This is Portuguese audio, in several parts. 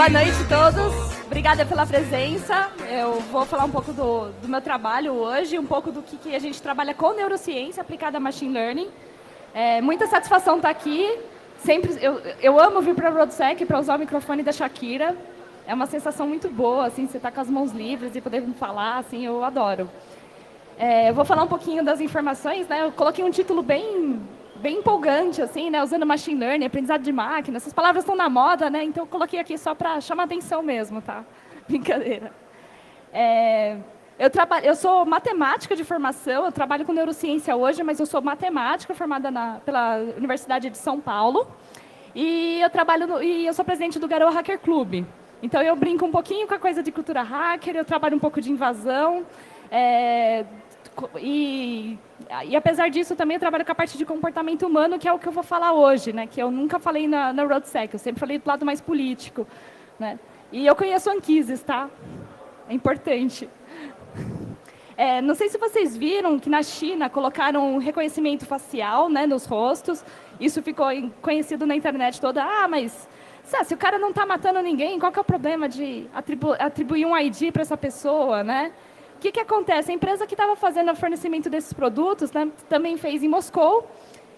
Boa noite a todos. Obrigada pela presença. Eu vou falar um pouco do meu trabalho hoje, um pouco do que a gente trabalha com neurociência aplicada a machine learning. Muita satisfação estar aqui. Sempre, eu amo vir para a RoadSec para usar o microfone da Shakira. É uma sensação muito boa, assim, você estar com as mãos livres e poder falar, assim, eu adoro. Eu vou falar um pouquinho das informações, né? Eu coloquei um título bem empolgante, assim, né? Usando machine learning, aprendizado de máquina. Essas palavras estão na moda, né? Então, eu coloquei aqui só para chamar atenção mesmo, tá? Brincadeira. Eu sou matemática de formação, eu trabalho com neurociência hoje, mas eu sou matemática formada pela Universidade de São Paulo. E eu sou presidente do Garoa Hacker Club. Então, eu brinco um pouquinho com a coisa de cultura hacker, eu trabalho um pouco de invasão. E apesar disso, também eu trabalho com a parte de comportamento humano, que é o que eu vou falar hoje, né? Que eu nunca falei na RoadSec, eu sempre falei do lado mais político, né? E eu conheço Anquises, tá? É importante. Não sei se vocês viram que na China colocaram reconhecimento facial, né, nos rostos. Isso ficou conhecido na internet toda. Mas se o cara não está matando ninguém, qual que é o problema de atribuir um ID para essa pessoa, né? O que acontece? A empresa que estava fazendo o fornecimento desses produtos, né, também fez em Moscou.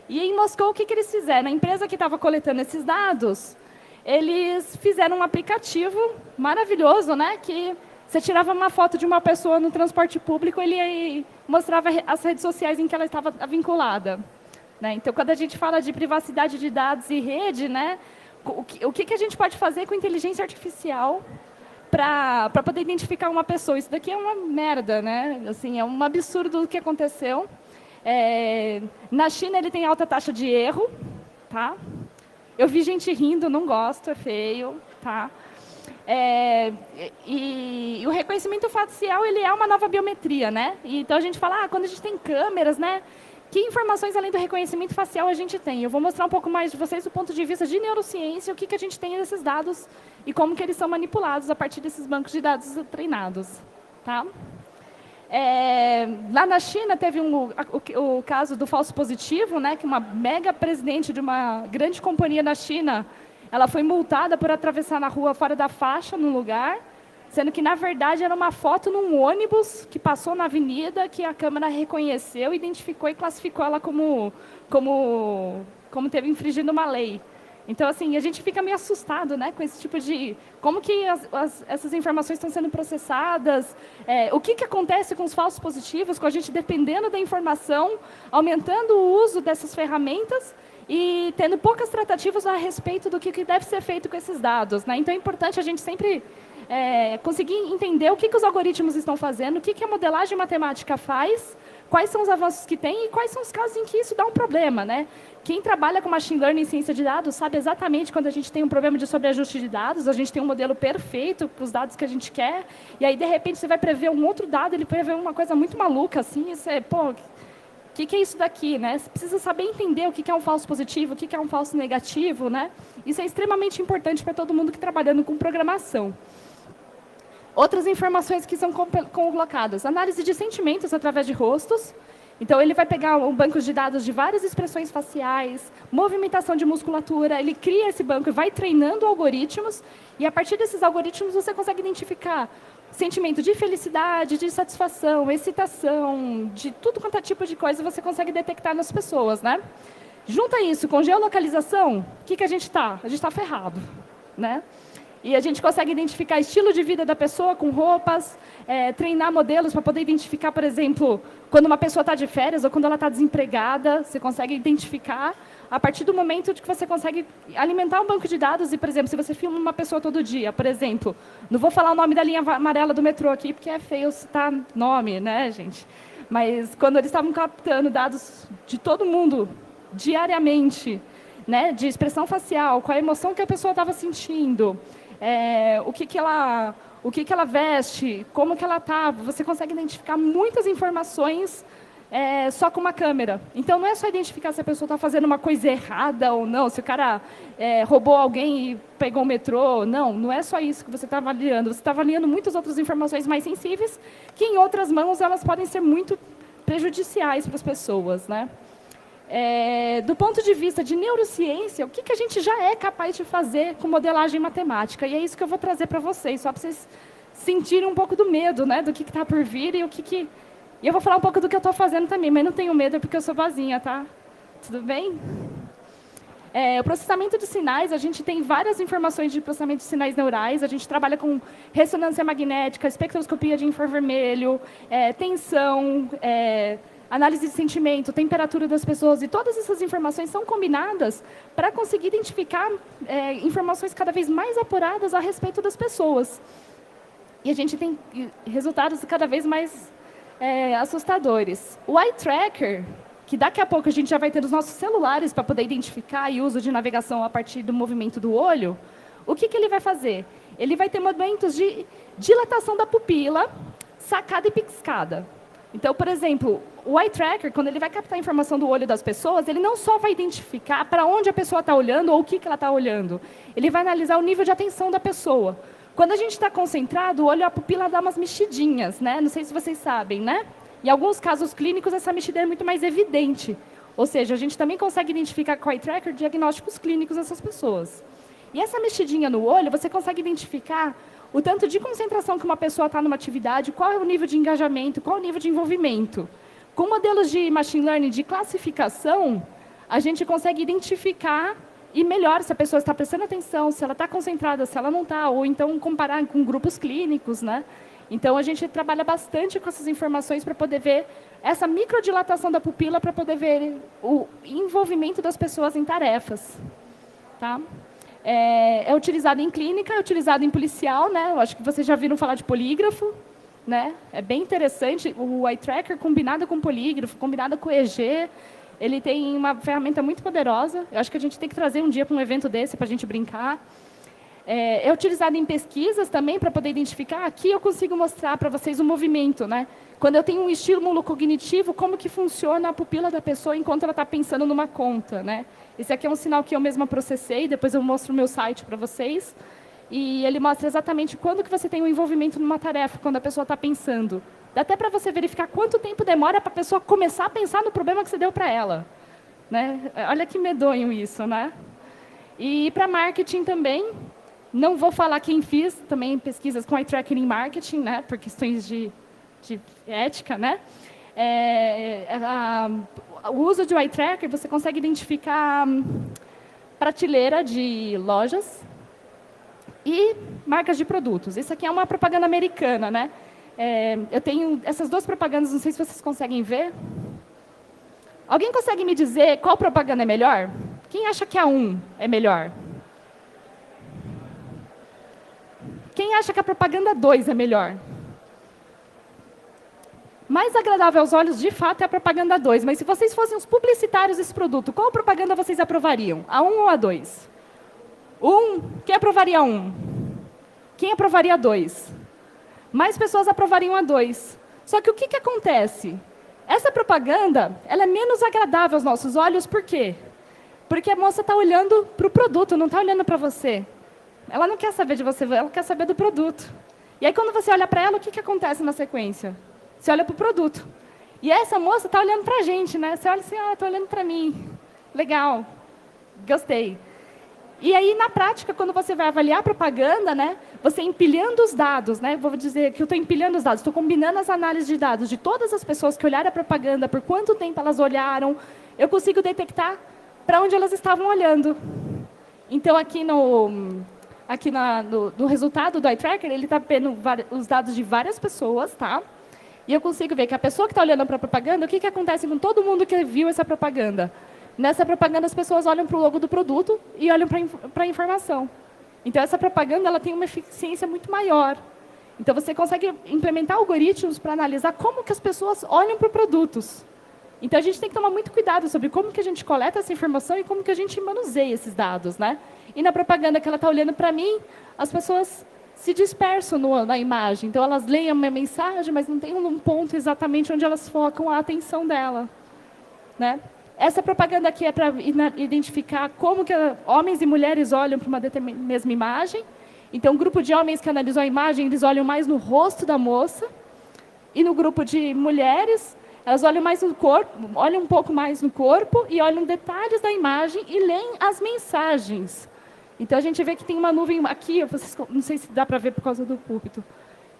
E em Moscou, o que eles fizeram? A empresa que estava coletando esses dados, eles fizeram um aplicativo maravilhoso, né, que você tirava uma foto de uma pessoa no transporte público, ele mostrava as redes sociais em que ela estava vinculada, né? Então, quando a gente fala de privacidade de dados e rede, né, o que a gente pode fazer com inteligência artificial para poder identificar uma pessoa? Isso daqui é uma merda, né? Assim, é um absurdo o que aconteceu. Na China, ele tem alta taxa de erro, tá? Eu vi gente rindo, não gosto, é feio, tá? E o reconhecimento facial, ele é uma nova biometria, né? Então, a gente fala, quando a gente tem câmeras, né? Que informações, além do reconhecimento facial, a gente tem? Eu vou mostrar um pouco mais de vocês do ponto de vista de neurociência, o que a gente tem desses dados e como que eles são manipulados a partir desses bancos de dados treinados, tá? Lá na China, teve o caso do falso positivo, né? Que uma mega presidente de uma grande companhia na China, ela foi multada por atravessar na rua fora da faixa, num lugar, sendo que, na verdade, era uma foto num ônibus que passou na avenida, que a câmera reconheceu, identificou e classificou ela como teve infringindo uma lei. Então, assim, a gente fica meio assustado, né, com esse tipo de... Como que essas informações estão sendo processadas, o que acontece com os falsos positivos, com a gente dependendo da informação, aumentando o uso dessas ferramentas e tendo poucas tratativas a respeito do que deve ser feito com esses dados, né? Então, é importante a gente sempre conseguir entender o que os algoritmos estão fazendo, o que a modelagem matemática faz, quais são os avanços que tem e quais são os casos em que isso dá um problema, né? Quem trabalha com machine learning e ciência de dados sabe exatamente quando a gente tem um problema de sobreajuste de dados, a gente tem um modelo perfeito para os dados que a gente quer, e aí, de repente, você vai prever um outro dado, ele prevê uma coisa muito maluca, assim, e você, o que é isso daqui, né? Você precisa saber entender o que é um falso positivo, o que é um falso negativo, né? Isso é extremamente importante para todo mundo que está trabalhando com programação. Outras informações que são colocadas. Análise de sentimentos através de rostos. Então, ele vai pegar um banco de dados de várias expressões faciais, movimentação de musculatura, ele cria esse banco e vai treinando algoritmos, e a partir desses algoritmos você consegue identificar sentimento de felicidade, de satisfação, excitação, de tudo quanto é tipo de coisa você consegue detectar nas pessoas, né? Junta isso com geolocalização, o que a gente está? A gente está ferrado, né? E a gente consegue identificar estilo de vida da pessoa com roupas, treinar modelos para poder identificar, por exemplo, quando uma pessoa está de férias ou quando ela está desempregada, você consegue identificar a partir do momento de que você consegue alimentar um banco de dados e, por exemplo, se você filma uma pessoa todo dia, por exemplo, não vou falar o nome da linha amarela do metrô aqui, porque é feio citar nome, né, gente? Mas quando eles estavam captando dados de todo mundo, diariamente, né, de expressão facial, qual a emoção que a pessoa estava sentindo, o que ela veste, como que ela está, você consegue identificar muitas informações só com uma câmera. Então, não é só identificar se a pessoa está fazendo uma coisa errada ou não, se o cara roubou alguém e pegou o metrô. Não é só isso que você está avaliando. Você está avaliando muitas outras informações mais sensíveis que, em outras mãos, elas podem ser muito prejudiciais para as pessoas, né? Do ponto de vista de neurociência, o que a gente já é capaz de fazer com modelagem matemática? E é isso que eu vou trazer para vocês, só para vocês sentirem um pouco do medo, né, do que está por vir e E eu vou falar um pouco do que eu estou fazendo também, mas não tenho medo porque eu sou boazinha, tá? Tudo bem? O processamento de sinais, a gente tem várias informações de processamento de sinais neurais, a gente trabalha com ressonância magnética, espectroscopia de infravermelho, tensão, análise de sentimento, temperatura das pessoas, e todas essas informações são combinadas para conseguir identificar informações cada vez mais apuradas a respeito das pessoas. E a gente tem resultados cada vez mais assustadores. O eye tracker, que daqui a pouco a gente já vai ter nos nossos celulares para poder identificar e uso de navegação a partir do movimento do olho, o que ele vai fazer? Ele vai ter momentos de dilatação da pupila, sacada e piscada. Então, por exemplo, o eye tracker, quando ele vai captar a informação do olho das pessoas, ele não só vai identificar para onde a pessoa está olhando ou o que ela está olhando. Ele vai analisar o nível de atenção da pessoa. Quando a gente está concentrado, o olho, a pupila dá umas mexidinhas, né? Não sei se vocês sabem, né? Em alguns casos clínicos, essa mexida é muito mais evidente. Ou seja, a gente também consegue identificar com o eye tracker diagnósticos clínicos dessas pessoas. E essa mexidinha no olho, você consegue identificar o tanto de concentração que uma pessoa está numa atividade, qual é o nível de engajamento, qual é o nível de envolvimento. Com modelos de machine learning de classificação, a gente consegue identificar e melhor se a pessoa está prestando atenção, se ela está concentrada, se ela não está, ou então comparar com grupos clínicos, né? Então, a gente trabalha bastante com essas informações para poder ver essa microdilatação da pupila, para poder ver o envolvimento das pessoas em tarefas. Tá? É utilizado em clínica, é utilizado em policial, né? Eu acho que vocês já viram falar de polígrafo, né? É bem interessante. O eye tracker combinado com polígrafo, combinado com o EEG, ele tem uma ferramenta muito poderosa. Eu acho que a gente tem que trazer um dia para um evento desse para a gente brincar. É utilizado em pesquisas também para poder identificar. Aqui eu consigo mostrar para vocês o movimento, né? Quando eu tenho um estímulo cognitivo, como que funciona a pupila da pessoa enquanto ela está pensando numa conta, né? Esse aqui é um sinal que eu mesma processei, depois eu mostro o meu site para vocês. E ele mostra exatamente quando que você tem um envolvimento numa tarefa, quando a pessoa está pensando. Dá até para você verificar quanto tempo demora para a pessoa começar a pensar no problema que você deu para ela. Né? Olha que medonho isso, né? E para marketing também. Não vou falar quem fiz, também pesquisas com eye tracking em marketing, né, por questões de ética, né. O uso de eye tracker, você consegue identificar prateleira de lojas e marcas de produtos. Isso aqui é uma propaganda americana, né. Eu tenho essas duas propagandas, não sei se vocês conseguem ver. Alguém consegue me dizer qual propaganda é melhor? Quem acha que a 1 é melhor? Quem acha que a propaganda 2 é melhor? Mais agradável aos olhos, de fato, é a propaganda 2. Mas se vocês fossem os publicitários desse produto, qual propaganda vocês aprovariam? A 1 ou a 2? 1? Quem aprovaria a 1? Quem aprovaria a 2? Mais pessoas aprovariam a 2. Só que o que acontece? Essa propaganda, ela é menos agradável aos nossos olhos, por quê? Porque a moça está olhando para o produto, não está olhando para você. Ela não quer saber de você, ela quer saber do produto. E aí, quando você olha para ela, o que acontece na sequência? Você olha para o produto. E essa moça está olhando para a gente, né? Você olha assim, está olhando para mim. Legal, gostei. E aí, na prática, quando você vai avaliar a propaganda, né, você empilhando os dados, né, vou dizer que eu estou empilhando os dados, estou combinando as análises de dados de todas as pessoas que olharam a propaganda, por quanto tempo elas olharam, eu consigo detectar para onde elas estavam olhando. Então, aqui no resultado do eye tracker, ele está vendo os dados de várias pessoas, tá? E eu consigo ver que a pessoa que está olhando para a propaganda, o que acontece com todo mundo que viu essa propaganda? Nessa propaganda, as pessoas olham para o logo do produto e olham para a informação. Então, essa propaganda ela tem uma eficiência muito maior. Então, você consegue implementar algoritmos para analisar como que as pessoas olham para produtos. Então, a gente tem que tomar muito cuidado sobre como que a gente coleta essa informação e como que a gente manuseia esses dados, né? E na propaganda que ela está olhando para mim, as pessoas se dispersam na imagem. Então, elas leem a minha mensagem, mas não tem um ponto exatamente onde elas focam a atenção dela. Né? Essa propaganda aqui é para identificar como que homens e mulheres olham para uma mesma imagem. Então, o grupo de homens que analisou a imagem, eles olham mais no rosto da moça. E no grupo de mulheres, Elas olham mais no corpo, olham um pouco mais no corpo e olham detalhes da imagem e leem as mensagens. Então, a gente vê que tem uma nuvem aqui, vocês, não sei se dá para ver por causa do púlpito.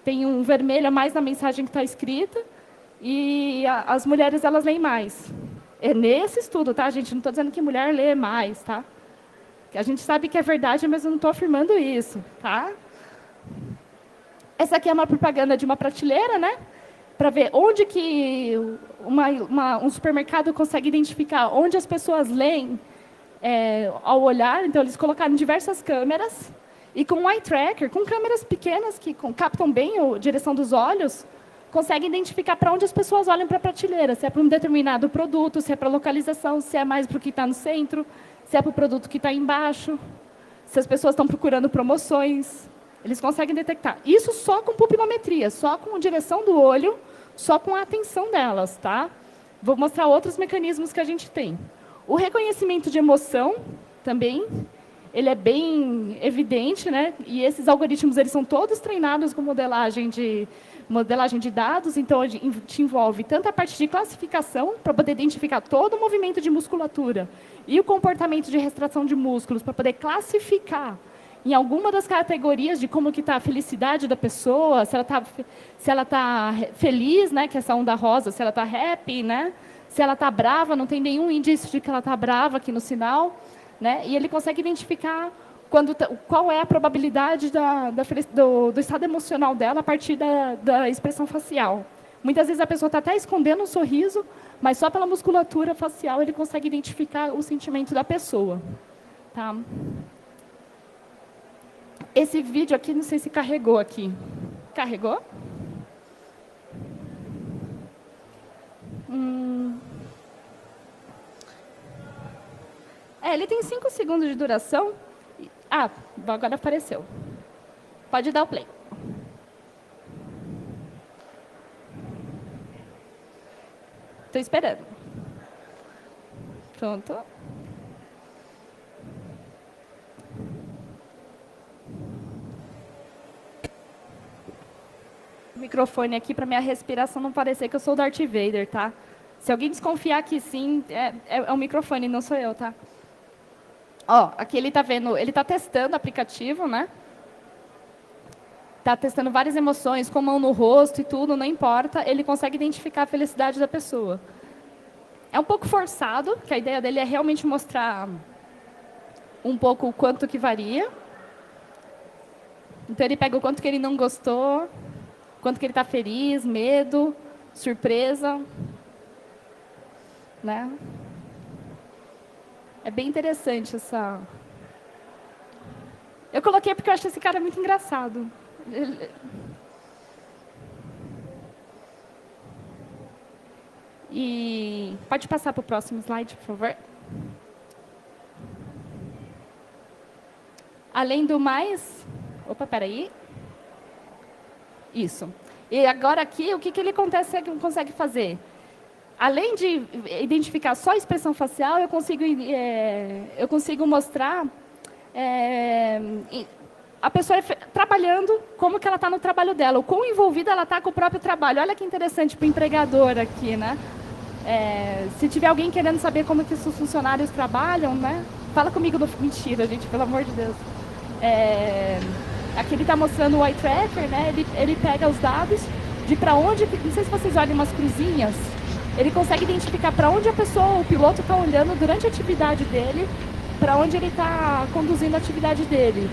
Tem um vermelho a mais na mensagem que está escrita e as mulheres, elas leem mais. É nesse estudo, tá, gente? Não estou dizendo que mulher lê mais, tá? A gente sabe que é verdade, mas eu não estou afirmando isso, tá? Essa aqui é uma propaganda de uma prateleira, né? Para ver onde que um supermercado consegue identificar onde as pessoas leem ao olhar. Então, eles colocaram diversas câmeras e com um eye tracker, com câmeras pequenas que captam bem a direção dos olhos, conseguem identificar para onde as pessoas olham para a prateleira, se é para um determinado produto, se é para localização, se é mais para o que está no centro, se é para o produto que está embaixo, se as pessoas estão procurando promoções. Eles conseguem detectar. Isso só com pupilometria, só com a direção do olho, só com a atenção delas, tá? Vou mostrar outros mecanismos que a gente tem. O reconhecimento de emoção também, ele é bem evidente, né? E esses algoritmos, eles são todos treinados com modelagem de dados, então te envolve tanto a parte de classificação, para poder identificar todo o movimento de musculatura, e o comportamento de retração de músculos, para poder classificar em alguma das categorias de como que está a felicidade da pessoa, se ela tá feliz, né, que é essa onda rosa, se ela está happy, né, se ela está brava, não tem nenhum indício de que ela está brava aqui no sinal, né, e ele consegue identificar qual é a probabilidade do estado emocional dela a partir da expressão facial. Muitas vezes a pessoa está até escondendo um sorriso, mas só pela musculatura facial ele consegue identificar o sentimento da pessoa. Tá? Esse vídeo aqui, não sei se carregou aqui. Carregou? Ele tem 5 segundos de duração. Ah, agora apareceu. Pode dar o play. Estou esperando. Pronto. O microfone aqui para minha respiração não parecer que eu sou o Darth Vader, tá? Se alguém desconfiar que sim, é o microfone, não sou eu, tá? Ó, aqui ele está vendo, ele está testando o aplicativo, né? Está testando várias emoções, com mão no rosto e tudo, não importa, ele consegue identificar a felicidade da pessoa. É um pouco forçado, que a ideia dele é realmente mostrar um pouco o quanto que varia. Então, ele pega o quanto que ele não gostou, quanto que ele está feliz, medo, surpresa. Né? É bem interessante essa... Eu coloquei porque eu acho esse cara muito engraçado. E pode passar para o próximo slide, por favor. Além do mais... Opa, peraí. Isso. E agora aqui, o que ele consegue fazer? Além de identificar só a expressão facial, eu consigo mostrar a pessoa trabalhando, como que ela está no trabalho dela, o quão envolvida ela está com o próprio trabalho. Olha que interessante para o empregador aqui, né? Se tiver alguém querendo saber como que os funcionários trabalham, né? Fala comigo do... Mentira, gente, pelo amor de Deus. Aqui ele está mostrando o eye tracker, né? Ele pega os dados de para onde... Não sei se vocês olham umas cruzinhas. Ele consegue identificar para onde a pessoa, o piloto, está olhando durante a atividade dele, para onde ele está conduzindo a atividade dele,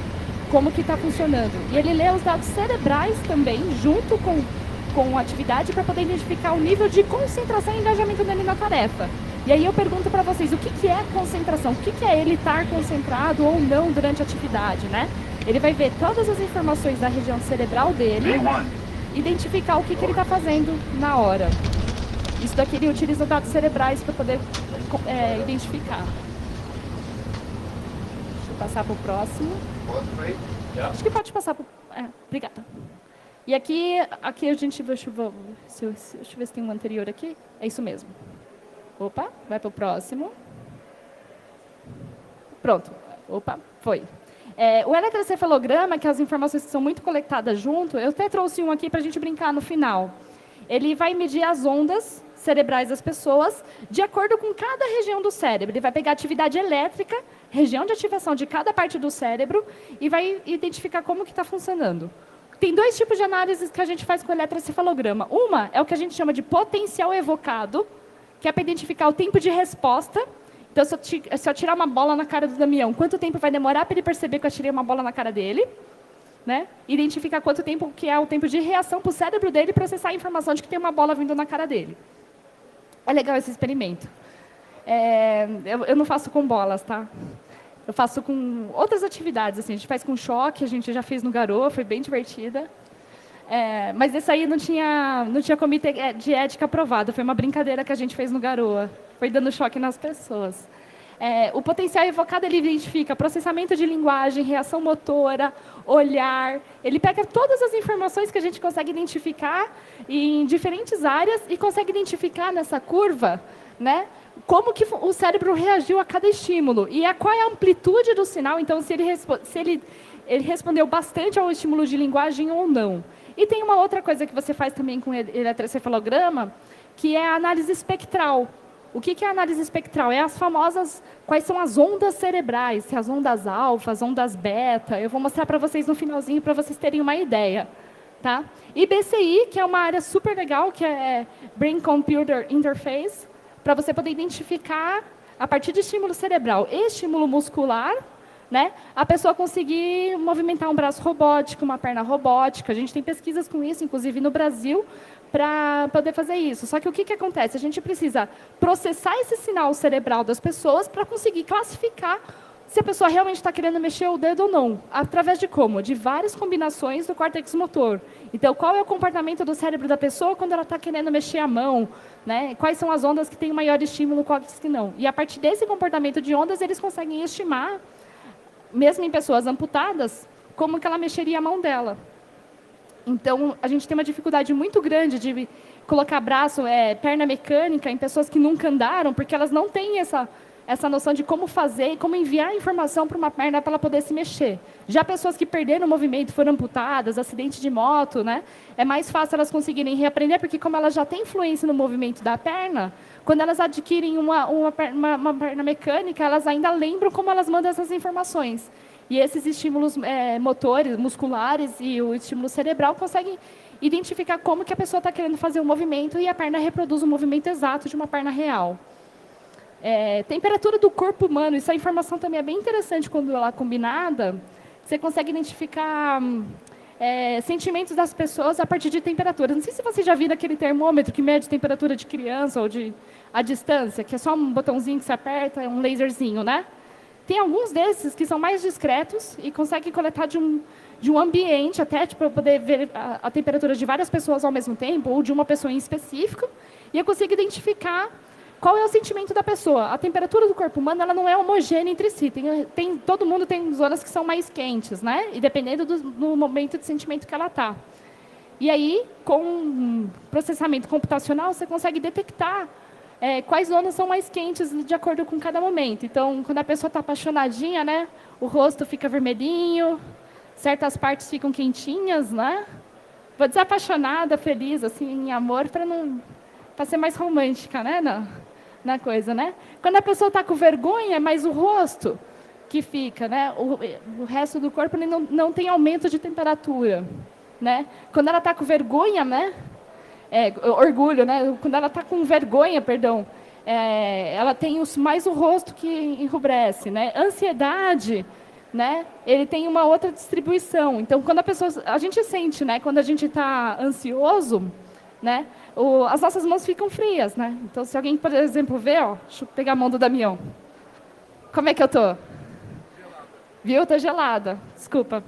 como que está funcionando. E ele lê os dados cerebrais também, junto com a atividade, para poder identificar o nível de concentração e engajamento dele na tarefa. E aí eu pergunto para vocês, o que é concentração? O que é ele estar concentrado ou não durante a atividade, né? Ele vai ver todas as informações da região cerebral dele, identificar o que ele está fazendo na hora. Isso daqui ele utiliza dados cerebrais para poder identificar. Deixa eu passar para o próximo. Acho que pode passar para o... obrigada. E aqui a gente... Deixa eu ver se tem um anterior aqui. É isso mesmo. Opa, vai para o próximo. Pronto. Opa, foi. O eletrocefalograma, que as informações que são muito coletadas junto, eu até trouxe um aqui para a gente brincar no final. Ele vai medir as ondas cerebrais das pessoas, de acordo com cada região do cérebro. Ele vai pegar a atividade elétrica, região de ativação de cada parte do cérebro, e vai identificar como que está funcionando. Tem dois tipos de análises que a gente faz com o eletrocefalograma. Uma é o que a gente chama de potencial evocado, que é para identificar o tempo de resposta. Então, se eu tirar uma bola na cara do Damião, quanto tempo vai demorar para ele perceber que eu tirei uma bola na cara dele? Né? Identificar quanto tempo que é o tempo de reação para o cérebro dele processar a informação de que tem uma bola vindo na cara dele. É legal esse experimento. Eu não faço com bolas, tá? Eu faço com outras atividades. Assim, a gente faz com choque, a gente já fez no Garou, foi bem divertida. Mas esse aí não tinha comitê de ética aprovado, foi uma brincadeira que a gente fez no Garoa. Foi dando choque nas pessoas. O potencial evocado, ele identifica processamento de linguagem, reação motora, olhar. Ele pega todas as informações que a gente consegue identificar em diferentes áreas e consegue identificar nessa curva, né, como que o cérebro reagiu a cada estímulo. E qual é a amplitude do sinal, então, se ele respondeu bastante ao estímulo de linguagem ou não. E tem uma outra coisa que você faz também com eletrocefalograma, que é a análise espectral. O que é a análise espectral? É as famosas, quais são as ondas cerebrais, se as ondas alfa, as ondas beta. Eu vou mostrar para vocês no finalzinho, para vocês terem uma ideia. Tá? E BCI, que é uma área super legal, que é Brain Computer Interface, para você poder identificar, a partir de estímulo cerebral e estímulo muscular, né, a pessoa conseguir movimentar um braço robótico, uma perna robótica. A gente tem pesquisas com isso, inclusive no Brasil, para poder fazer isso. Só que o que acontece? A gente precisa processar esse sinal cerebral das pessoas para conseguir classificar se a pessoa realmente está querendo mexer o dedo ou não. Através de como? De várias combinações do córtex motor. Então, qual é o comportamento do cérebro da pessoa quando ela está querendo mexer a mão? Né? Quais são as ondas que têm maior estímulo, quais que não? E, a partir desse comportamento de ondas, eles conseguem estimar, mesmo em pessoas amputadas, como que ela mexeria a mão dela. Então, a gente tem uma dificuldade muito grande de colocar braço, perna mecânica em pessoas que nunca andaram, porque elas não têm essa noção de como fazer e como enviar informação para uma perna para ela poder se mexer. Já pessoas que perderam o movimento, foram amputadas, acidente de moto, né? É mais fácil elas conseguirem reaprender, porque como elas já têm influência no movimento da perna, quando elas adquirem uma perna mecânica, elas ainda lembram como elas mandam essas informações. E esses estímulos motores, musculares e o estímulo cerebral conseguem identificar como que a pessoa está querendo fazer o movimento e a perna reproduz o movimento exato de uma perna real. Temperatura do corpo humano, essa informação também é bem interessante quando ela é combinada. Você consegue identificar sentimentos das pessoas a partir de temperatura. Não sei se vocês já viram aquele termômetro que mede temperatura de criança ou a distância, que é só um botãozinho que você aperta, um laserzinho, né? Tem alguns desses que são mais discretos e conseguem coletar de um ambiente, até para poder ver a temperatura de várias pessoas ao mesmo tempo, ou de uma pessoa em específico, e eu consigo identificar qual é o sentimento da pessoa. A temperatura do corpo humano ela não é homogênea entre si. Todo mundo tem zonas que são mais quentes, né? E dependendo do momento de sentimento que ela está. E aí, com processamento computacional, você consegue detectar quais zonas são mais quentes de acordo com cada momento. Então, quando a pessoa está apaixonadinha, né, o rosto fica vermelhinho, certas partes ficam quentinhas, né? Vou dizer apaixonada, feliz, assim, em amor, para ser mais romântica, né, na coisa, né? Quando a pessoa está com vergonha, é mais o rosto que fica, né? O resto do corpo ele não tem aumento de temperatura, né? Quando ela está com vergonha, né? Orgulho, né? Quando ela está com vergonha, perdão, ela tem mais o rosto que enrubrece, né? Ansiedade, né? Ele tem uma outra distribuição. Então, quando a gente sente, né? Quando a gente está ansioso, né? As nossas mãos ficam frias, né? Então, se alguém, por exemplo, vê, ó, deixa eu pegar a mão do Damião. Como é que eu tô? Gelada. Viu? Tô gelada. Desculpa.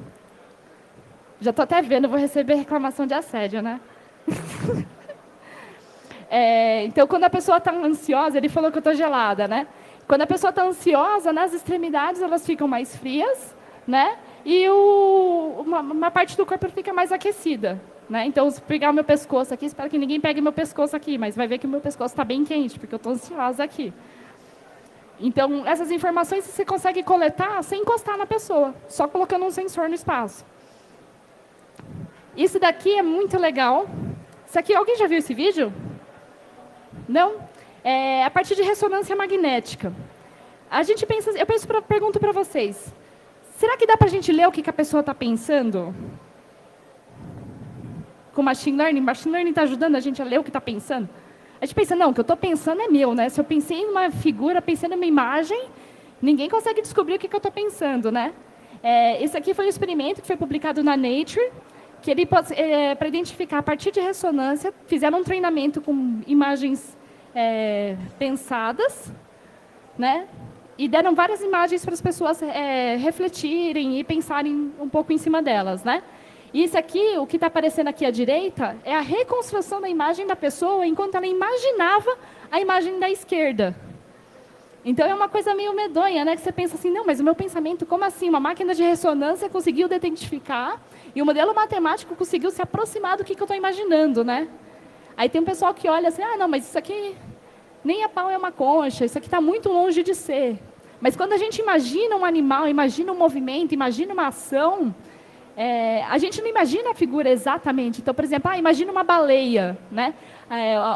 Já tô até vendo, vou receber reclamação de assédio, né? Então, quando a pessoa está ansiosa, ele falou que eu estou gelada, né? Quando a pessoa está ansiosa, nas extremidades elas ficam mais frias, né? E uma parte do corpo fica mais aquecida, né? Então, se pegar o meu pescoço aqui, espero que ninguém pegue meu pescoço aqui, mas vai ver que o meu pescoço está bem quente, porque eu estou ansiosa aqui. Então, essas informações você consegue coletar sem encostar na pessoa, só colocando um sensor no espaço. Isso daqui é muito legal. Isso aqui, alguém já viu esse vídeo? Não? A partir de ressonância magnética. Pergunto para vocês, será que dá para a gente ler o que a pessoa está pensando? Com machine learning? Machine learning está ajudando a gente a ler o que está pensando? A gente pensa, não, o que eu estou pensando é meu, né? Se eu pensei em uma figura, pensei numa imagem, ninguém consegue descobrir o que eu estou pensando, né? Esse aqui foi um experimento que foi publicado na Nature, que ele para identificar a partir de ressonância, fizeram um treinamento com imagens pensadas, né? E deram várias imagens para as pessoas refletirem e pensarem um pouco em cima delas, né? E isso aqui, o que está aparecendo aqui à direita, é a reconstrução da imagem da pessoa enquanto ela imaginava a imagem da esquerda. Então, é uma coisa meio medonha, né? Que você pensa assim, não, mas o meu pensamento, como assim? Uma máquina de ressonância conseguiu identificar e o modelo matemático conseguiu se aproximar do que eu estou imaginando, né? Aí tem um pessoal que olha assim, ah, não, mas isso aqui nem a pau é uma concha, isso aqui está muito longe de ser. Mas quando a gente imagina um animal, imagina um movimento, imagina uma ação, a gente não imagina a figura exatamente. Então, por exemplo, imagina uma baleia, né?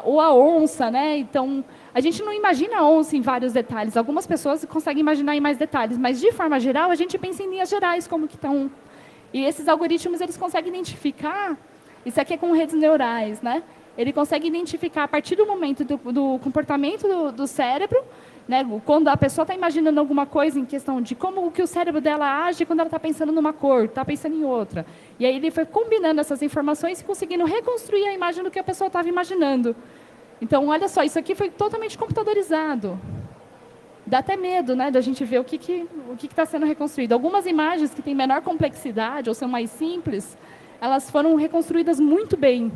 Ou a onça, né? Então, a gente não imagina a onça em vários detalhes. Algumas pessoas conseguem imaginar em mais detalhes, mas, de forma geral, a gente pensa em linhas gerais, como que estão. E esses algoritmos, eles conseguem identificar, isso aqui é com redes neurais, né? Ele consegue identificar, a partir do momento do comportamento do cérebro, né, quando a pessoa está imaginando alguma coisa em questão de como que o cérebro dela age quando ela está pensando numa cor, está pensando em outra. E aí ele foi combinando essas informações e conseguindo reconstruir a imagem do que a pessoa estava imaginando. Então, olha só, isso aqui foi totalmente computadorizado. Dá até medo, né, da gente ver o que está sendo reconstruído. Algumas imagens que têm menor complexidade ou são mais simples, elas foram reconstruídas muito bem.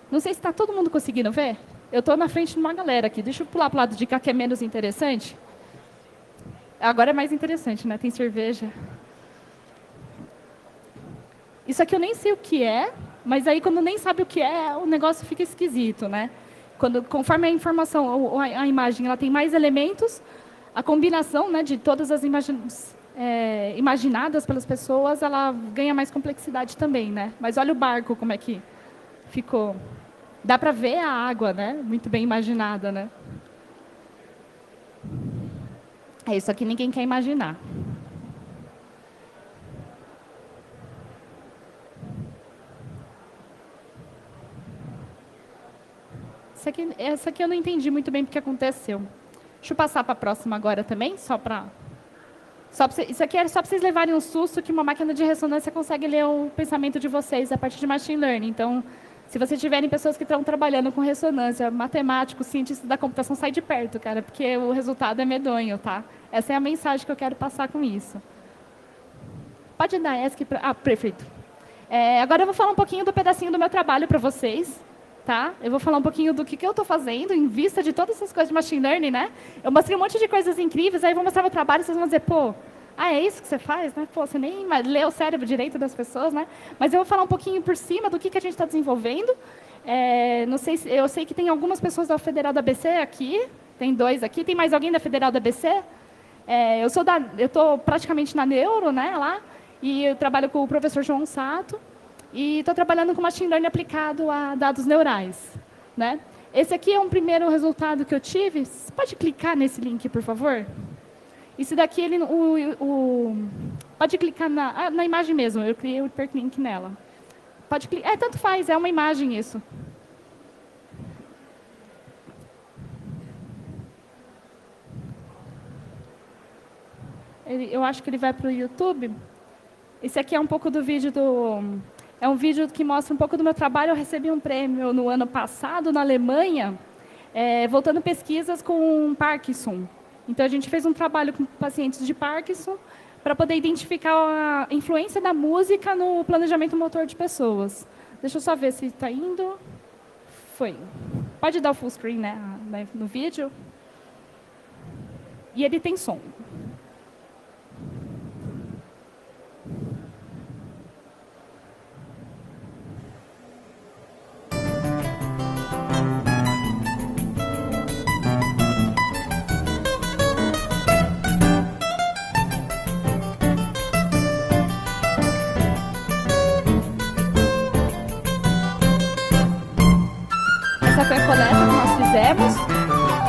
Não sei se está todo mundo conseguindo ver. Eu estou na frente de uma galera aqui. Deixa eu pular para o lado de cá, que é menos interessante. Agora é mais interessante, né? Tem cerveja. Isso aqui eu nem sei o que é, mas aí quando nem sabe o que é, o negócio fica esquisito, né? Conforme a informação, a imagem, ela tem mais elementos, a combinação, né, de todas as imagens imaginadas pelas pessoas, ela ganha mais complexidade também, né? Mas olha o barco como é que ficou. Dá para ver a água, né? Muito bem imaginada, né? Isso aqui ninguém quer imaginar. Essa aqui eu não entendi muito bem o que aconteceu. Deixa eu passar para a próxima agora também, isso aqui é só para vocês levarem um susto que uma máquina de ressonância consegue ler o pensamento de vocês a partir de machine learning. Então, se vocês tiverem pessoas que estão trabalhando com ressonância, matemáticos, cientistas da computação, sai de perto, cara, porque o resultado é medonho, tá? Essa é a mensagem que eu quero passar com isso. Pode dar ESC para... Ah, perfeito. Agora eu vou falar um pouquinho do pedacinho do meu trabalho para vocês, tá? Eu vou falar um pouquinho do que eu estou fazendo em vista de todas essas coisas de machine learning, né? Eu mostrei um monte de coisas incríveis, aí eu vou mostrar meu trabalho e vocês vão dizer, pô, é isso que você faz, né? Pô, você nem lê o cérebro direito das pessoas, né? Mas eu vou falar um pouquinho por cima do que a gente está desenvolvendo. Não sei eu sei que tem algumas pessoas da Federal da ABC aqui, tem 2 aqui. Tem mais alguém da Federal da ABC? Eu estou praticamente na Neuro, né, lá, e eu trabalho com o professor João Sato, e estou trabalhando com machine learning aplicado a dados neurais, né? Esse aqui é um primeiro resultado que eu tive. Você pode clicar nesse link, por favor? Isso daqui, pode clicar na imagem mesmo, eu criei o hiperlink nela. Pode clicar, tanto faz, é uma imagem isso. Eu acho que ele vai para o YouTube. Esse aqui é um pouco do vídeo É um vídeo que mostra um pouco do meu trabalho. Eu recebi um prêmio no ano passado, na Alemanha, voltando pesquisas com Parkinson. Então, a gente fez um trabalho com pacientes de Parkinson para poder identificar a influência da música no planejamento motor de pessoas. Deixa eu só ver se está indo. Foi. Pode dar o full screen, né, no vídeo. E ele tem som. Essa foi a coleta que nós fizemos. fizemos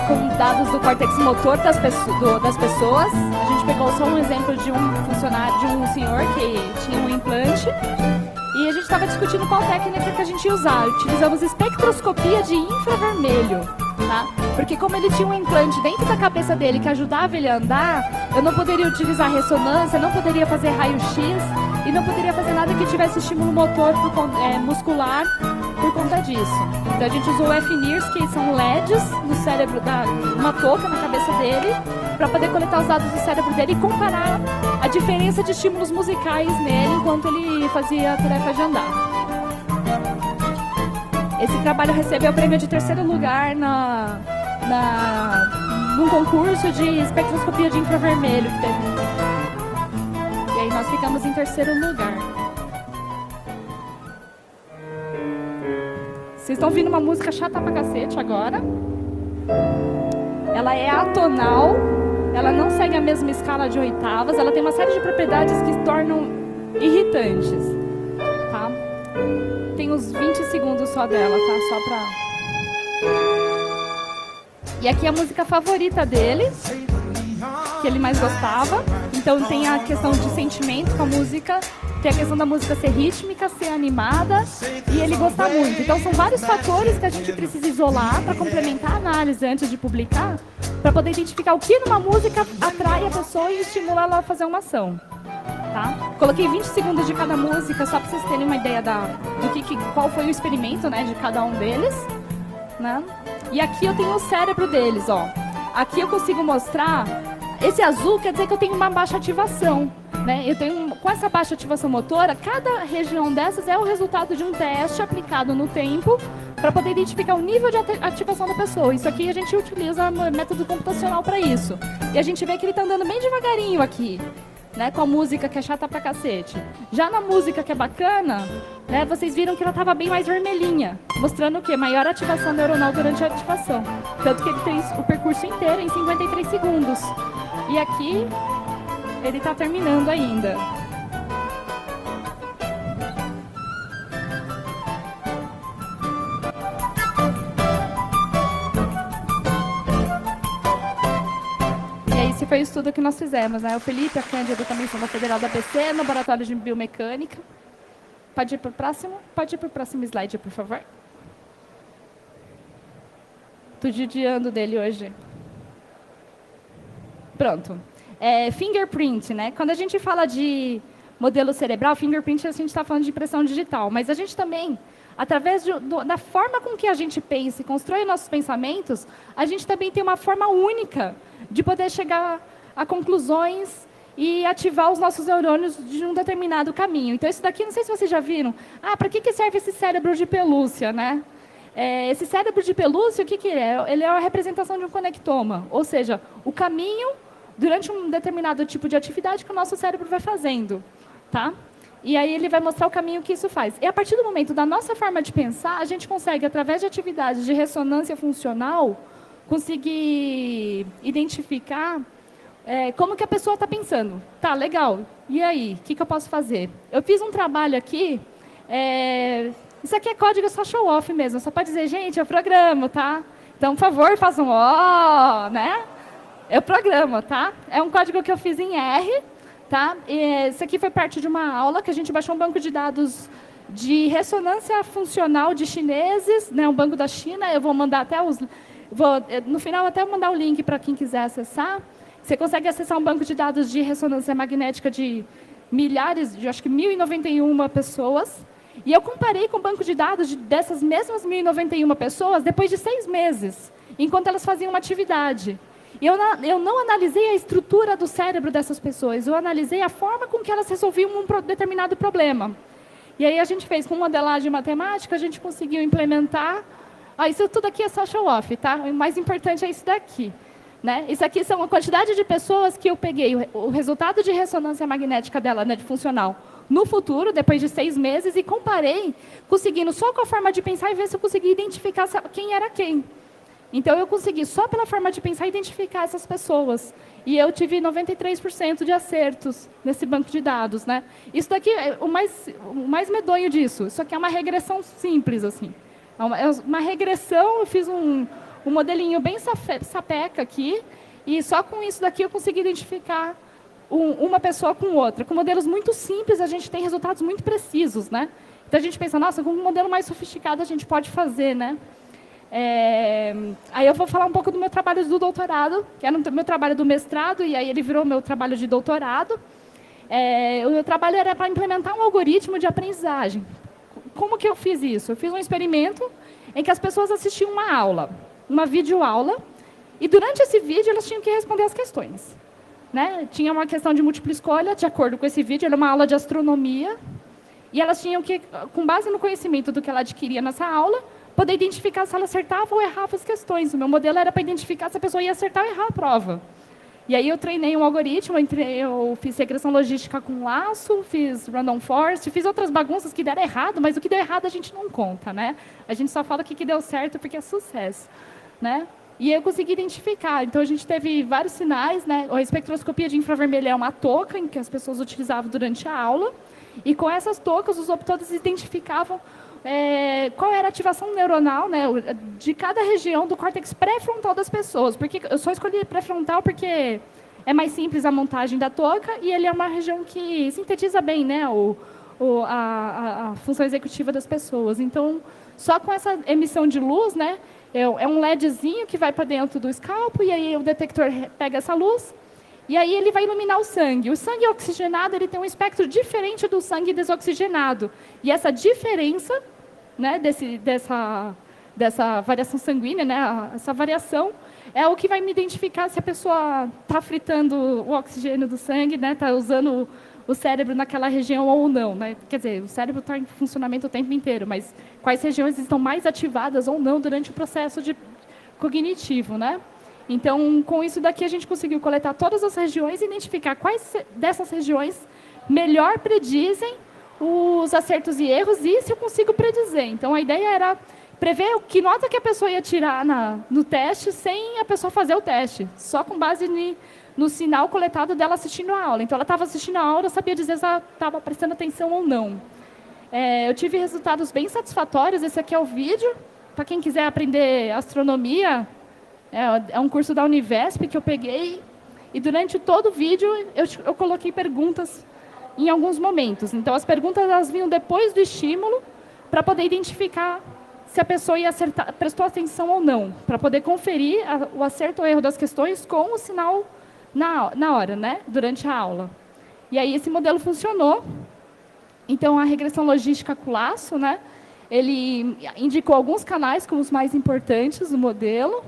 com dados do córtex motor das pessoas. A gente pegou só um exemplo de um funcionário, de um senhor que tinha um implante. E a gente estava discutindo qual técnica que a gente ia usar. Utilizamos espectroscopia de infravermelho, tá? Porque como ele tinha um implante dentro da cabeça dele que ajudava ele a andar, eu não poderia utilizar ressonância, não poderia fazer raio-x e não poderia fazer nada que tivesse estímulo motor muscular por conta disso. Então a gente usou FNIRS, que são LEDs no cérebro, uma touca na cabeça dele, para poder coletar os dados do cérebro dele e comparar a diferença de estímulos musicais nele enquanto ele fazia a tarefa de andar. Esse trabalho recebeu o prêmio de 3º lugar num concurso de espectroscopia de infravermelho que teve. E aí nós ficamos em 3º lugar. Vocês estão ouvindo uma música chata pra cacete agora. Ela é atonal, ela não segue a mesma escala de oitavas, ela tem uma série de propriedades que se tornam irritantes, tá? Tem uns 20 segundos só dela, tá? Só pra... E aqui é a música favorita dele, que ele mais gostava. Então tem a questão de sentimento com a música, tem a questão da música ser rítmica, ser animada, e ele gostar muito. Então são vários fatores que a gente precisa isolar para complementar a análise antes de publicar, para poder identificar o que numa música atrai a pessoa e estimula ela a fazer uma ação. Tá? Coloquei 20 segundos de cada música, só para vocês terem uma ideia qual foi o experimento, né, de cada um deles. Né? E aqui eu tenho o cérebro deles, ó. Aqui eu consigo mostrar... Esse azul quer dizer que eu tenho uma baixa ativação, né? Com essa baixa ativação motora, cada região dessas é o resultado de um teste aplicado no tempo para poder identificar o nível de ativação da pessoa. Isso aqui a gente utiliza método computacional para isso. E a gente vê que ele está andando bem devagarinho aqui, né? Com a música que é chata pra cacete. Já na música que é bacana, né? Vocês viram que ela estava bem mais vermelhinha, mostrando o quê? Maior ativação neuronal durante a ativação. Tanto que ele fez o percurso inteiro em 53 segundos. E aqui, ele está terminando ainda. E aí, esse foi o estudo que nós fizemos, né? O Felipe, a Cândida também são da Federal da PC, no Laboratório de Biomecânica. Pode ir para o próximo? Pode ir para o próximo slide, por favor. Estou judiando dele hoje. Pronto. Fingerprint, né? Quando a gente fala de modelo cerebral, fingerprint a gente está falando de impressão digital, mas a gente também, através da forma com que a gente pensa e constrói nossos pensamentos, a gente também tem uma forma única de poder chegar a conclusões e ativar os nossos neurônios de um determinado caminho. Então, isso daqui, não sei se vocês já viram. Para que serve esse cérebro de pelúcia, né? Esse cérebro de pelúcia, o que é? Ele é a representação de um conectoma, ou seja, o caminho durante um determinado tipo de atividade que o nosso cérebro vai fazendo, tá? E aí ele vai mostrar o caminho que isso faz. E a partir do momento da nossa forma de pensar, a gente consegue, através de atividades de ressonância funcional, conseguir identificar como que a pessoa está pensando. Tá, legal. E aí, o que eu posso fazer? Eu fiz um trabalho aqui, isso aqui é código só show off mesmo, só para dizer, gente, eu programo, tá? Então, por favor, façam né? Eu programo, tá? É um código que eu fiz em R, tá? Isso aqui foi parte de uma aula que a gente baixou um banco de dados de ressonância funcional de chineses, né? Um banco da China. Eu vou mandar até no final até mandar o link para quem quiser acessar. Você consegue acessar um banco de dados de ressonância magnética de milhares, de acho que 1.091 pessoas. E eu comparei com o banco de dados dessas mesmas 1.091 pessoas depois de 6 meses, enquanto elas faziam uma atividade. E eu não analisei a estrutura do cérebro dessas pessoas, eu analisei a forma com que elas resolviam um determinado problema. E aí a gente fez com modelagem matemática, a gente conseguiu implementar... isso tudo aqui é só show-off, tá? O mais importante é isso daqui. Né? Isso aqui são a quantidade de pessoas que eu peguei, o resultado de ressonância magnética dela, né, de funcional, no futuro, depois de 6 meses, e comparei, conseguindo só com a forma de pensar e ver se eu conseguia identificar quem era quem. Então, eu consegui, só pela forma de pensar, identificar essas pessoas. E eu tive 93% de acertos nesse banco de dados. Né? Isso daqui é o mais medonho disso. Isso aqui é uma regressão simples. Assim. É uma regressão, eu fiz um modelinho bem sapeca aqui, e só com isso daqui eu consegui identificar uma pessoa com outra. Com modelos muito simples, a gente tem resultados muito precisos, né? Então, a gente pensa, nossa, com um modelo mais sofisticado a gente pode fazer, né? Aí eu vou falar um pouco do meu trabalho do doutorado, que era o meu trabalho do mestrado, e aí ele virou meu trabalho de doutorado. O meu trabalho era para implementar um algoritmo de aprendizagem. Como que eu fiz isso? Eu fiz um experimento em que as pessoas assistiam uma aula, uma videoaula, e durante esse vídeo elas tinham que responder as questões. Né? Tinha uma questão de múltipla escolha, de acordo com esse vídeo, era uma aula de astronomia, e elas tinham que, com base no conhecimento do que ela adquiria nessa aula, poder identificar se ela acertava ou errava as questões. O meu modelo era para identificar se a pessoa ia acertar ou errar a prova. E aí eu treinei um algoritmo, eu fiz regressão logística com laço, fiz random forest, fiz outras bagunças que deram errado, mas o que deu errado a gente não conta, né? A gente só fala o que deu certo porque é sucesso, né? E eu consegui identificar. Então, a gente teve vários sinais, né? A espectroscopia de infravermelho é uma touca em que as pessoas utilizavam durante a aula, e com essas toucas, os optores identificavam qual era a ativação neuronal, né, de cada região do córtex pré-frontal das pessoas. Porque eu só escolhi pré-frontal porque é mais simples a montagem da touca e ele é uma região que sintetiza bem, né, a função executiva das pessoas. Então, só com essa emissão de luz, né, é um LEDzinho que vai para dentro do escalpo, e aí o detector pega essa luz, e aí ele vai iluminar o sangue. O sangue oxigenado ele tem um espectro diferente do sangue desoxigenado. E essa diferença, né, dessa variação sanguínea, né, essa variação, é o que vai me identificar se a pessoa está fritando o oxigênio do sangue, né, está usando o cérebro naquela região ou não. Né? Quer dizer, o cérebro está em funcionamento o tempo inteiro, mas quais regiões estão mais ativadas ou não durante o processo cognitivo, né? Então, com isso daqui, a gente conseguiu coletar todas as regiões e identificar quais dessas regiões melhor predizem os acertos e erros, e isso eu consigo predizer. Então, a ideia era prever que nota que a pessoa ia tirar no teste sem a pessoa fazer o teste, só com base no sinal coletado dela assistindo a aula. Então, ela estava assistindo a aula, eu sabia dizer se ela estava prestando atenção ou não. Eu tive resultados bem satisfatórios. Esse aqui é o vídeo. Para quem quiser aprender astronomia, é um curso da Univesp que eu peguei, e durante todo o vídeo eu coloquei perguntas em alguns momentos. Então, as perguntas elas vinham depois do estímulo, para poder identificar se a pessoa ia acertar, prestou atenção ou não, para poder conferir o acerto ou erro das questões com o sinal na hora, né, durante a aula. E aí esse modelo funcionou. Então, a regressão logística com laço, né, ele indicou alguns canais como os mais importantes do modelo.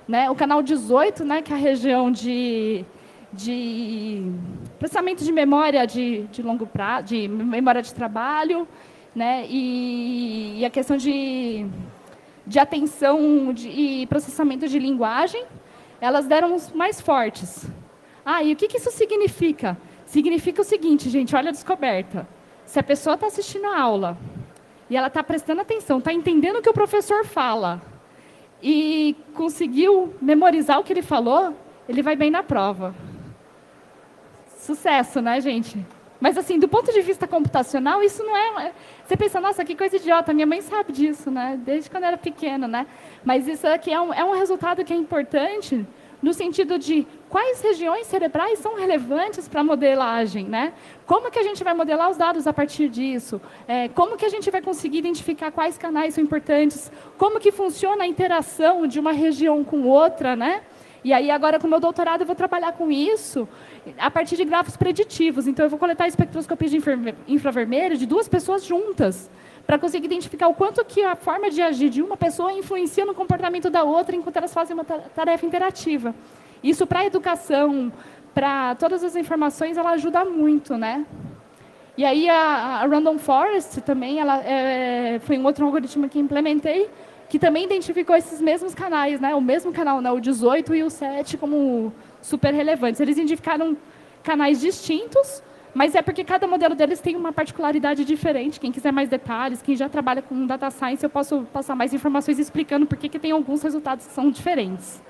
Né, o canal 18, né, que é a região de processamento de memória de longo prazo, de memória de trabalho, né, e a questão de atenção e processamento de linguagem, elas deram os mais fortes. E o que isso significa? Significa o seguinte, gente, olha a descoberta. Se a pessoa está assistindo a aula e ela está prestando atenção, está entendendo o que o professor fala, e conseguiu memorizar o que ele falou, ele vai bem na prova. Sucesso, né, gente? Mas, assim, do ponto de vista computacional, isso não é... Você pensa, nossa, que coisa idiota, minha mãe sabe disso, né? Desde quando eu era pequena, né? Mas isso aqui é um resultado que é importante no sentido de quais regiões cerebrais são relevantes para a modelagem, né? Como que a gente vai modelar os dados a partir disso? Como que a gente vai conseguir identificar quais canais são importantes? Como que funciona a interação de uma região com outra, né? E aí, agora, com o meu doutorado, eu vou trabalhar com isso a partir de grafos preditivos. Então, eu vou coletar espectroscopia de infravermelho de duas pessoas juntas, para conseguir identificar o quanto que a forma de agir de uma pessoa influencia no comportamento da outra enquanto elas fazem uma tarefa interativa. Isso, para a educação, para todas as informações, ela ajuda muito, né? E aí, a Random Forest também, foi um outro algoritmo que implementei, que também identificou esses mesmos canais, né? O mesmo canal, né? O 18 e o 7, como super relevantes. Eles identificaram canais distintos, mas é porque cada modelo deles tem uma particularidade diferente. Quem quiser mais detalhes, quem já trabalha com data science, eu posso passar mais informações explicando por que tem alguns resultados que são diferentes,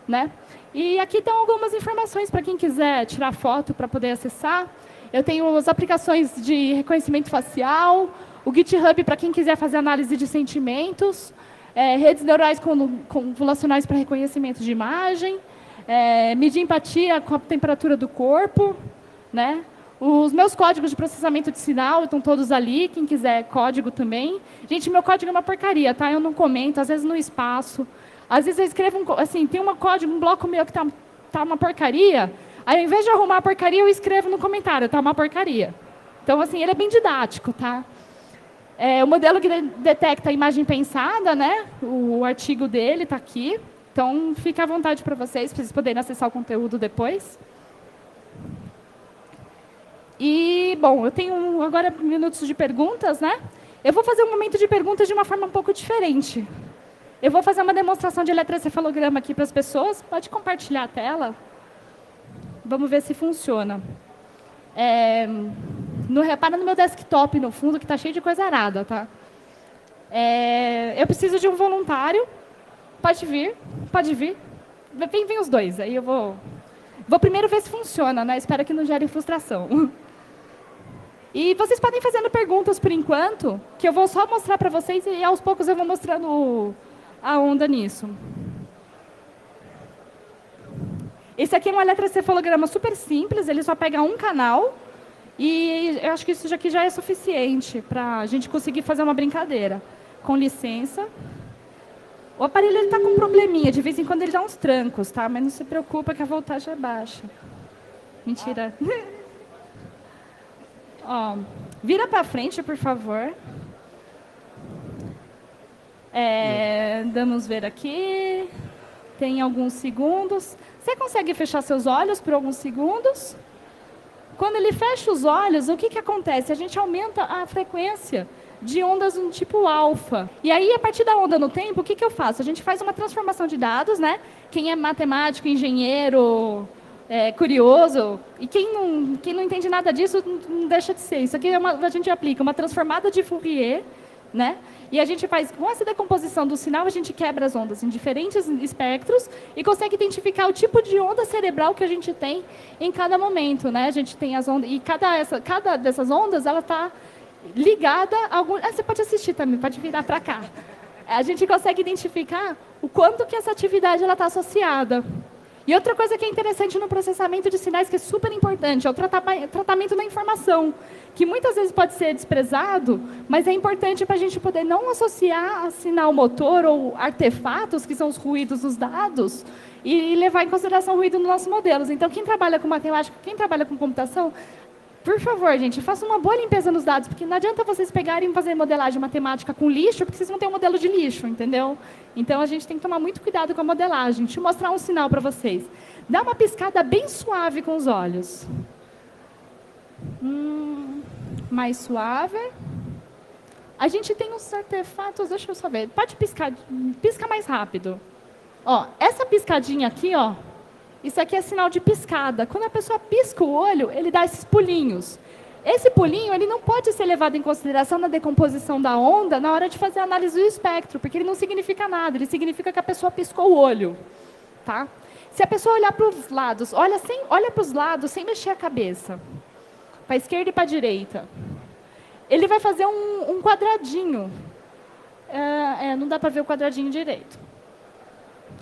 né? E aqui estão algumas informações para quem quiser tirar foto para poder acessar. Eu tenho as aplicações de reconhecimento facial, o GitHub para quem quiser fazer análise de sentimentos, redes neurais convolucionais para reconhecimento de imagem, medir empatia com a temperatura do corpo, né? Os meus códigos de processamento de sinal estão todos ali, quem quiser código também. Gente, meu código é uma porcaria, tá? Eu não comento, às vezes no espaço. Às vezes eu escrevo, assim, tem um código, um bloco meu que tá uma porcaria, aí ao invés de arrumar a porcaria, eu escrevo no comentário, tá uma porcaria. Então, assim, ele é bem didático, tá? O modelo que detecta a imagem pensada, né? O artigo dele está aqui. Então, fica à vontade para vocês poderem acessar o conteúdo depois. E, bom, eu tenho agora minutos de perguntas, né? Eu vou fazer um momento de perguntas de uma forma um pouco diferente. Eu vou fazer uma demonstração de eletroencefalograma aqui para as pessoas. Pode compartilhar a tela. Vamos ver se funciona. Repara no meu desktop, no fundo, que está cheio de coisa arada, tá? Eu preciso de um voluntário. Pode vir, pode vir. Vem os dois, aí eu vou primeiro ver se funciona, né? Espero que não gere frustração. E vocês podem ir fazendo perguntas por enquanto, que eu vou só mostrar para vocês e aos poucos eu vou mostrando a onda nisso. Esse aqui é um eletroencefalograma super simples, ele só pega um canal e eu acho que isso aqui já é suficiente para a gente conseguir fazer uma brincadeira. Com licença. O aparelho está com um probleminha, de vez em quando ele dá uns trancos, tá? Mas não se preocupa que a voltagem é baixa. Mentira. Ó, vira para frente, por favor. Vamos ver aqui. Tem alguns segundos. Você consegue fechar seus olhos por alguns segundos? Quando ele fecha os olhos, o que acontece? A gente aumenta a frequência de ondas do tipo alfa. E aí, a partir da onda no tempo, o que eu faço? A gente faz uma transformação de dados, né? Quem é matemático, engenheiro, curioso, e quem não entende nada disso, não deixa de ser. Isso aqui a gente aplica uma transformada de Fourier, né? E a gente faz, com essa decomposição do sinal, a gente quebra as ondas em diferentes espectros e consegue identificar o tipo de onda cerebral que a gente tem em cada momento, né? A gente tem as ondas, e cada dessas ondas, ela está ligada a algum... você pode assistir também, pode virar para cá. A gente consegue identificar o quanto que essa atividade está associada. E outra coisa que é interessante no processamento de sinais, que é super importante, é o tratamento da informação, que muitas vezes pode ser desprezado, mas é importante para a gente poder não associar a sinal motor ou artefatos, que são os ruídos dos dados, e levar em consideração o ruído nos nossos modelos. Então, quem trabalha com matemática, quem trabalha com computação, por favor, gente, faça uma boa limpeza nos dados, porque não adianta vocês pegarem e fazer modelagem matemática com lixo, porque vocês vão ter um modelo de lixo, entendeu? Então, a gente tem que tomar muito cuidado com a modelagem. Deixa eu mostrar um sinal para vocês. Dá uma piscada bem suave com os olhos. Mais suave. A gente tem uns artefatos, deixa eu só ver. Pode piscar, pisca mais rápido. Ó, essa piscadinha aqui, ó, isso aqui é sinal de piscada. Quando a pessoa pisca o olho, ele dá esses pulinhos. Esse pulinho ele não pode ser levado em consideração na decomposição da onda na hora de fazer a análise do espectro, porque ele não significa nada, ele significa que a pessoa piscou o olho. Tá? Se a pessoa olhar para os lados, olha para os lados sem mexer a cabeça, para a esquerda e para a direita, ele vai fazer um quadradinho. Não dá para ver o quadradinho direito.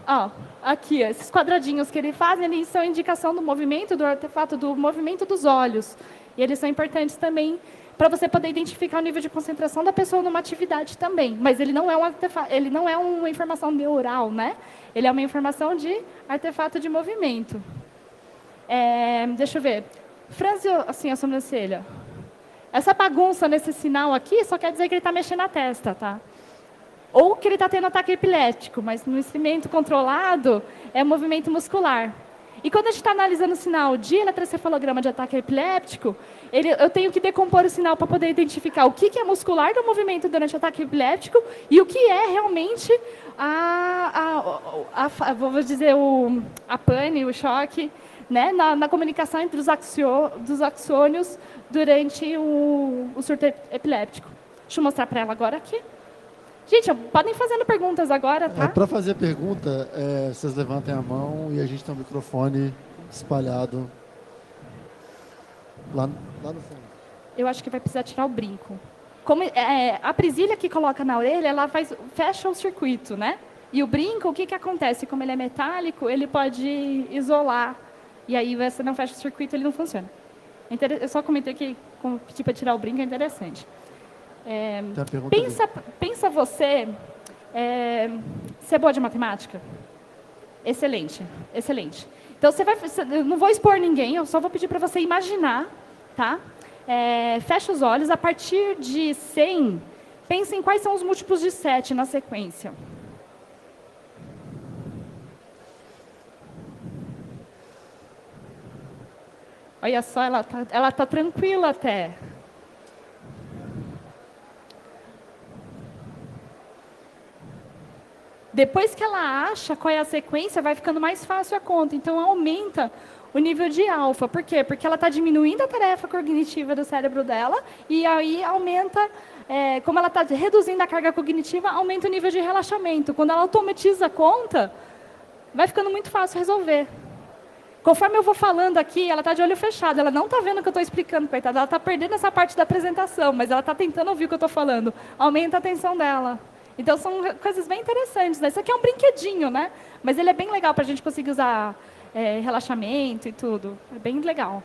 Ó, aqui, esses quadradinhos que ele faz, eles são indicação do movimento do artefato, do movimento dos olhos. E eles são importantes também para você poder identificar o nível de concentração da pessoa numa atividade também. Mas ele não é um artefato, ele não é uma informação neural, né? Ele é uma informação de artefato de movimento. Deixa eu ver. Franze assim a sobrancelha. Essa bagunça nesse sinal aqui só quer dizer que ele está mexendo a testa, tá? Ou que ele está tendo ataque epilético, mas no instrumento controlado é movimento muscular. E quando a gente está analisando o sinal de eletroencefalograma de ataque epiléptico, eu tenho que decompor o sinal para poder identificar o que é muscular do movimento durante o ataque epiléptico e o que é realmente vou dizer, a pane, o choque, né, na comunicação entre dos axônios durante o surto epiléptico. Deixa eu mostrar para ela agora aqui. Gente, podem fazendo perguntas agora, tá? Para fazer pergunta, vocês levantem a mão e a gente tem um microfone espalhado lá no fundo. Eu acho que vai precisar tirar o brinco. A presilha que coloca na orelha, ela fecha o circuito, né? E o brinco, o que acontece? Como ele é metálico, ele pode isolar. E aí você não fecha o circuito, ele não funciona. Eu só comentei que pedir para tirar o brinco é interessante. Pensa você ser boa de matemática? Excelente, excelente. Então, eu não vou expor ninguém, eu só vou pedir para você imaginar, tá? Fecha os olhos, a partir de 100, pense em quais são os múltiplos de 7 na sequência. Olha só, ela tá tranquila até. Depois que ela acha qual é a sequência, vai ficando mais fácil a conta. Então, aumenta o nível de alfa. Por quê? Porque ela está diminuindo a tarefa cognitiva do cérebro dela e aí aumenta, como ela está reduzindo a carga cognitiva, aumenta o nível de relaxamento. Quando ela automatiza a conta, vai ficando muito fácil resolver. Conforme eu vou falando aqui, ela está de olho fechado. Ela não está vendo o que eu estou explicando, coitada. Ela está perdendo essa parte da apresentação, mas ela está tentando ouvir o que eu estou falando. Aumenta a atenção dela. Então, são coisas bem interessantes, né? Isso aqui é um brinquedinho, né? Mas ele é bem legal para a gente conseguir usar relaxamento e tudo. É bem legal.